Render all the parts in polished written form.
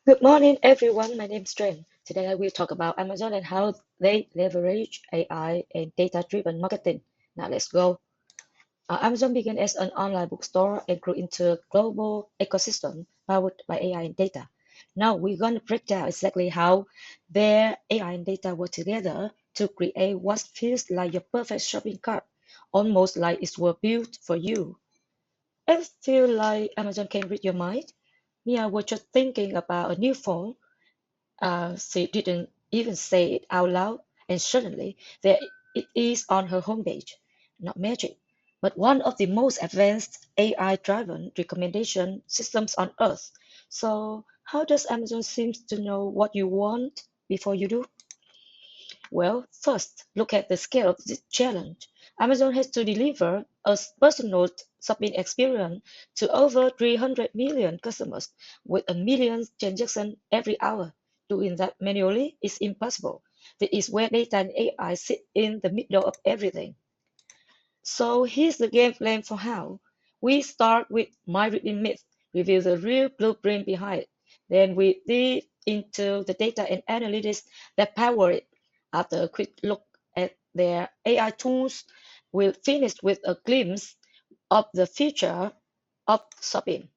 Good morning, everyone. My name is Jen. Today I will talk about Amazon and how they leverage AI and data-driven marketing. Now let's go. Amazon began as an online bookstore and grew into a global ecosystem powered by AI and data. Now we're going to break down exactly how their AI and data work together to create what feels like your perfect shopping cart, almost like it was built for you. I feel like Amazon can read your mind. Mia was just thinking about a new phone. She didn't even say it out loud, and suddenly there it is on her homepage. Not magic, but one of the most advanced AI-driven recommendation systems on Earth. So, how does Amazon seem to know what you want before you do? Well, first, look at the scale of this challenge. Amazon has to deliver a personal shopping experience to over 300 million customers with a million transactions every hour. Doing that manually is impossible. This is where data and AI sit in the middle of everything. So here's the game plan for how. We start with my reading myth, reveal the real blueprint behind it. Then we dig into the data and analytics that power it. After a quick look at their AI tools, we'll finish with a glimpse of the future of shopping.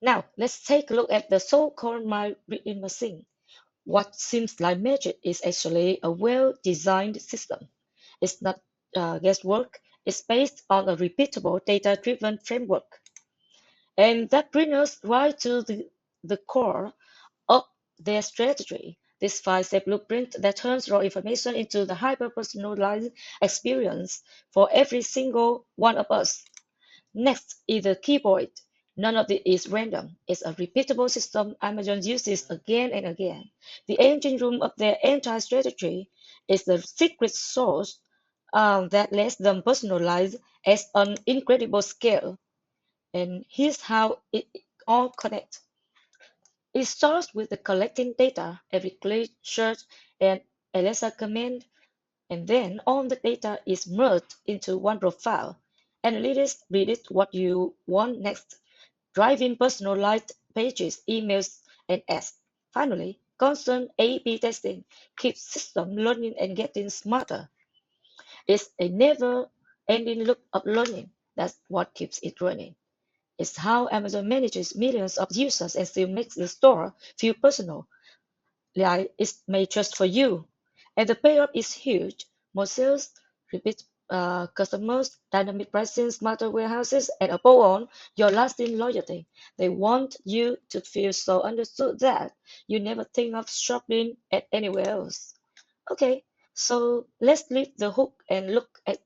Now, let's take a look at the so-called my reading machine. What seems like magic is actually a well-designed system. It's not guesswork. It's based on a repeatable data-driven framework. And that brings us right to the core of their strategy. This five-step blueprint that turns raw information into the hyper-personalized experience for every single one of us. Next is the key point. None of it is random. It's a repeatable system Amazon uses again and again. The engine room of their entire strategy is the secret sauce that lets them personalize at an incredible scale. And here's how it all connects. It starts with the collecting data, every click, search, and Alexa command, and then all the data is merged into one profile. Analytics predict what you want next, driving personalized pages, emails, and ads. Finally, constant A/B testing keeps system learning and getting smarter. It's a never-ending loop of learning. That's what keeps it running. It's how Amazon manages millions of users and still makes the store feel personal, like it's made just for you. And the payoff is huge. More sales, repeat customers, dynamic pricing, smarter warehouses, and above all, your lasting loyalty. They want you to feel so understood that you never think of shopping at anywhere else. Okay, so let's leave the hook and look at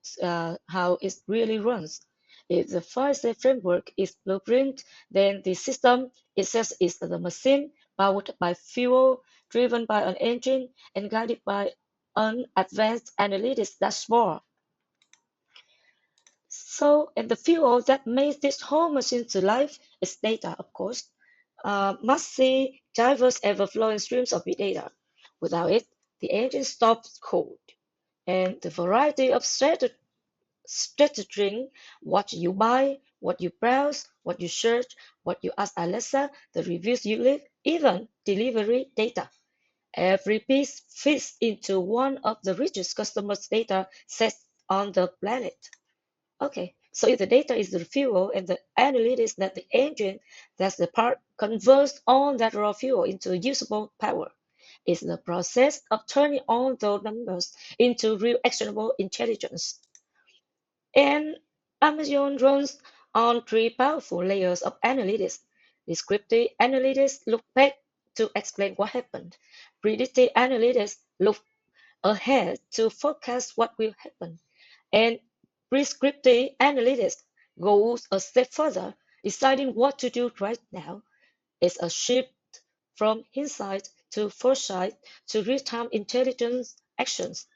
how it really runs. If the five-step framework is blueprint, then the system itself is the machine powered by fuel, driven by an engine, and guided by an advanced analytics dashboard. So, and the fuel that makes this whole machine to life is data, of course. Must see diverse, ever-flowing streams of big data. Without it, the engine stops cold. And the variety of strategy, what you buy, what you browse, what you search, what you ask Alexa, the reviews you leave, even delivery data. Every piece fits into one of the richest customers' data sets on the planet. Okay, so if the data is the fuel and the analytics that the engine, that's the part converts all that raw fuel into usable power. It's the process of turning all those numbers into real actionable intelligence. And Amazon runs on three powerful layers of analytics. Descriptive analytics look back to explain what happened. Predictive analytics look ahead to forecast what will happen. And prescriptive analytics goes a step further, deciding what to do right now. It's a shift from insight to foresight to real-time intelligence actions.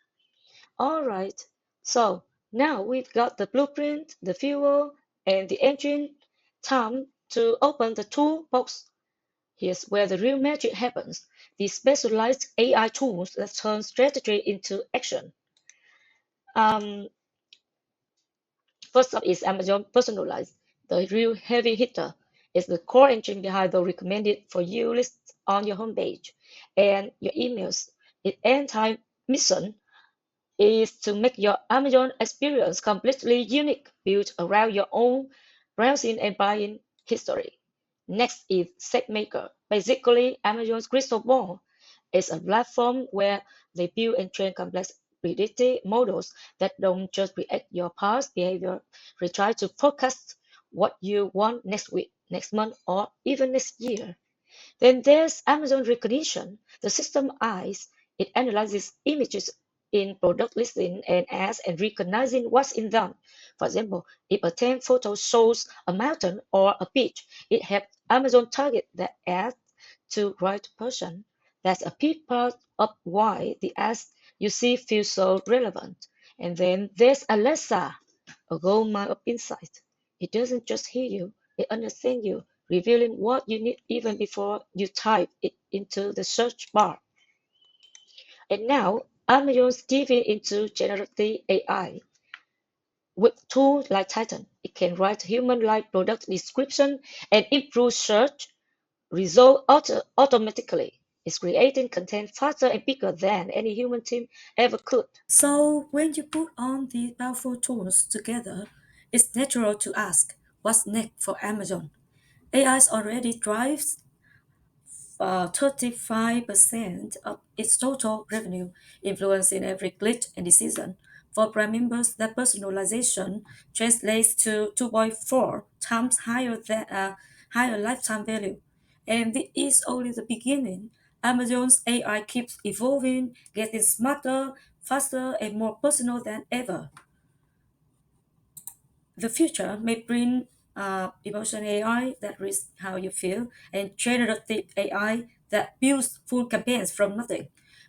All right, so now we've got the blueprint, the fuel, and the engine. Time to open the toolbox. Here's where the real magic happens. The specialized AI tools that turn strategy into action. Um, First up is Amazon Personalized, the real heavy hitter. is the core engine behind the recommended for you lists on your homepage and your emails. Its entire mission is to make your Amazon experience completely unique, built around your own browsing and buying history. Next is SageMaker. Basically, Amazon's Crystal Ball is a platform where they build and train complex predictive models that don't just react your past behavior, they try to forecast what you want next week, next month, or even next year. Then there's Amazon Recognition. The system eyes, it analyzes images in product listing and ads and recognizing what's in them. For example, if a 10 photo shows a mountain or a beach, it helps Amazon target the ad to right person. That's a big part of why the ads you see feel so relevant. And then there's Alexa, a gold mine of insight. It doesn't just hear you, it understands you, revealing what you need even before you type it into the search bar. And now, Amazon's diving into generative AI. With tools like Titan, it can write human-like product description and improve search results automatically. It's creating content faster and bigger than any human team ever could. So, when you put on these powerful tools together, it's natural to ask what's next for Amazon. AI already drives 35% of its total revenue, influencing every click and decision. For Prime members, that personalization translates to 2.4 times higher lifetime value. And this is only the beginning. Amazon's AI keeps evolving, getting smarter, faster, and more personal than ever. The future may bring emotion AI that reads how you feel and generative AI that builds full campaigns from nothing.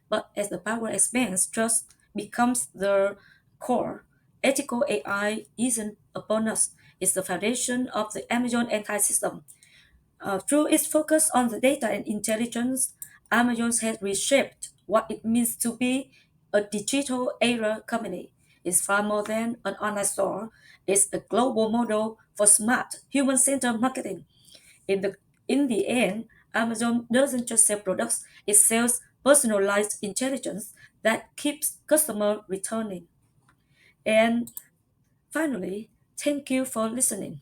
But as the power expands, trust becomes the core. Ethical AI isn't a bonus, it's the foundation of the Amazon entire system. Through its focus on the data and intelligence, Amazon has reshaped what it means to be a digital era company. It's far more than an online store. It's a global model for smart, human-centered marketing. In the end, Amazon doesn't just sell products; it sells personalized intelligence that keeps customer returning. And finally, thank you for listening.